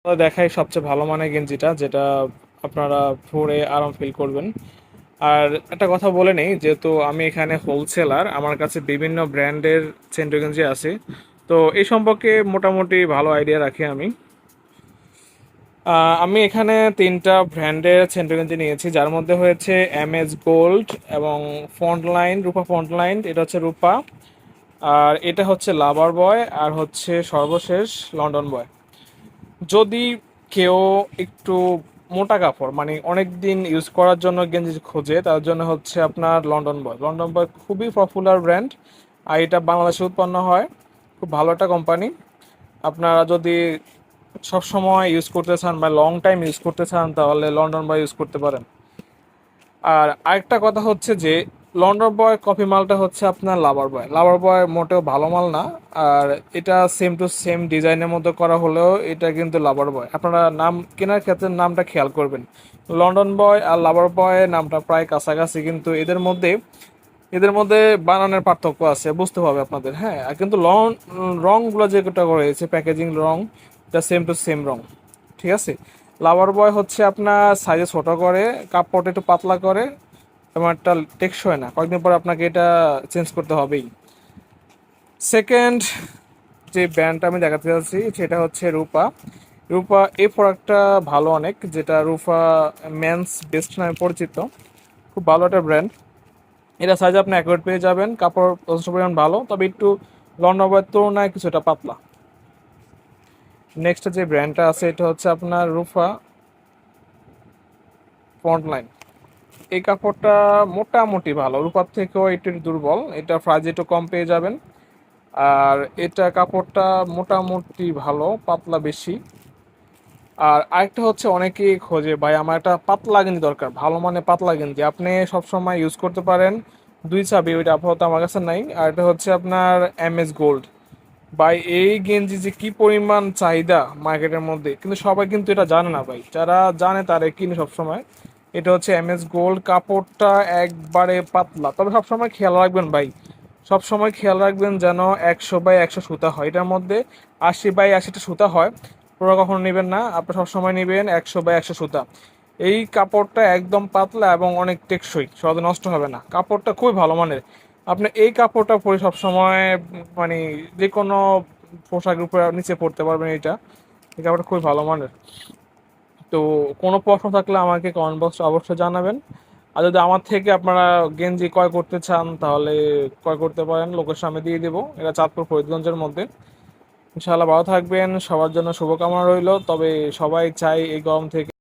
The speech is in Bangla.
তো দেখাই সবচেয়ে ভালো মানের গেঞ্জিটা, যেটা আপনারা পরে আরাম ফিল করবেন। আর একটা কথা বলে নেই, যেহেতু আমি এখানে হোলসেলার, আমার কাছে বিভিন্ন ব্র্যান্ডের চেন্টো গেঞ্জি আছে। তো এই সম্পর্কে মোটামুটি ভালো আইডিয়া রাখি আমি। আমি এখানে তিনটা ব্র্যান্ডের চেন্টো গেঞ্জি নিয়েছি, যার মধ্যে হয়েছে এমএস গোল্ড এবং ফ্রন্টলাইন, রূপা ফ্রন্টলাইন, এটা হচ্ছে রূপা। আর এটা হচ্ছে লাভার বয়, আর হচ্ছে সর্বশেষ লন্ডন বয়। যদি কেউ একটু মোটা কাপড়, মানে অনেক দিন ইউজ করার জন্য গেঞ্জি খোঁজে, তার জন্য হচ্ছে আপনার লন্ডন বয়। লন্ডন বয় খুবই পপুলার ব্র্যান্ড, আর এটা বাংলাদেশে উৎপন্ন হয়। খুব ভালো একটা কোম্পানি। আপনারা যদি সব সময় ইউজ করতে চান বা লং টাইম ইউজ করতে চান, তাহলে লন্ডন বয় ইউজ করতে পারেন। আর আরেকটা কথা হচ্ছে যে লন্ডন বয় কপি মালটা হচ্ছে আপনার লাভার বয়। লাভার বয় মোটেও ভালো মাল না। আর এটা সেম টু সেম ডিজাইনের মধ্যে করা হলেও এটা কিন্তু লাভার বয়। আপনারা নাম কেনার ক্ষেত্রে নামটা খেয়াল করবেন। লন্ডন বয় আর লাভার বয় নামটা প্রায় কাছাকাছি, কিন্তু এদের মধ্যে বানানোর পার্থক্য আছে, বুঝতে হবে আপনাদের। হ্যাঁ, আর কিন্তু রংগুলো যেটা রয়েছে, প্যাকেজিং রং, এটা সেম টু সেম রং। ঠিক আছে। লাভার বয় হচ্ছে আপনার সাইজে ছোট করে, কাপড়টা একটু পাতলা করে, এবং একটা টেকসই না, কয়েকদিন পর আপনাকে এটা চেঞ্জ করতে হবেই। সেকেন্ড যে ব্র্যান্ডটা আমি দেখাতে চাচ্ছি সেটা হচ্ছে রূপা। রূপা এই প্রোডাক্টটা ভালো অনেক, যেটা রূপা মেন্স বেস্ট নামে পরিচিত। খুব ভালো একটা ব্র্যান্ড। এটা সাইজ আপনি অ্যাকুরেট পেয়ে যাবেন, কাপড় যথেষ্ট পরিমাণ ভালো, তবে একটু লন্ডন বয়ের তুলনায় কিছুটা পাতলা। নেক্সট যে ব্র্যান্ডটা আছে এটা হচ্ছে আপনার রূপা ফ্রন্টলাইন। এই কাপড়টা মোটামুটি ভালো, রূপার থেকেও একটু দুর্বল, এটা প্রাইস একটু কম পেয়ে যাবেন। আর এটা কাপড়টা মোটামুটি ভালো, পাতলা বেশি। আর আরেকটা হচ্ছে অনেকেই খোঁজে, ভাই আমার একটা পাতলা গেঞ্জি দরকার, ভালো মানে পাতলা গেঞ্জি আপনি সব সময় ইউজ করতে পারেন। দুই চাবি, ওইটা আপাতত আমার কাছে নাই। আর এটা হচ্ছে আপনার এমএস গোল্ড। ভাই এই গেঞ্জি যে কি পরিমাণ চাহিদা মার্কেটের মধ্যে, কিন্তু সবাই কিন্তু এটা জানে না ভাই, যারা জানে তারা কিনে সব সময়। এটা হচ্ছে এমএস গোল্ড, কাপড়টা একবারে পাতলা, তবে সবসময় খেয়াল রাখবেন ভাই, সব সময় খেয়াল রাখবেন যেন 100/100 সুতা হয়, এটার মধ্যে 80/80টা সুতা হয়। পুরো কখনো নেবেন না, আপনি সবসময় নেবেন 100/100 সুতা। এই কাপড়টা একদম পাতলা এবং অনেক টেকসই, সহজে নষ্ট হবে না, কাপড়টা খুবই ভালো মানের। আপনি এই কাপড়টা পরে সবসময় মানে যে কোনো পোশাকের উপরে নিচে পরতে পারবেন। এই কাপড়টা খুবই ভালো মানের। তো কোনো প্রশ্ন থাকলে আমাকে কমেন্ট বক্সে অবশ্যই জানাবেন। আর যদি আমার থেকে আপনারা গেঞ্জি ক্রয় করতে চান, তাহলে ক্রয় করতে পারেন, লোকেশন আমি দিয়ে দেবো। এটা চাঁদপুর ফরিদগঞ্জের মধ্যে। ইনশাআল্লাহ ভালো থাকবেন, সবার জন্য শুভকামনা রইল। তবে সবাই চাই এই গরম থেকে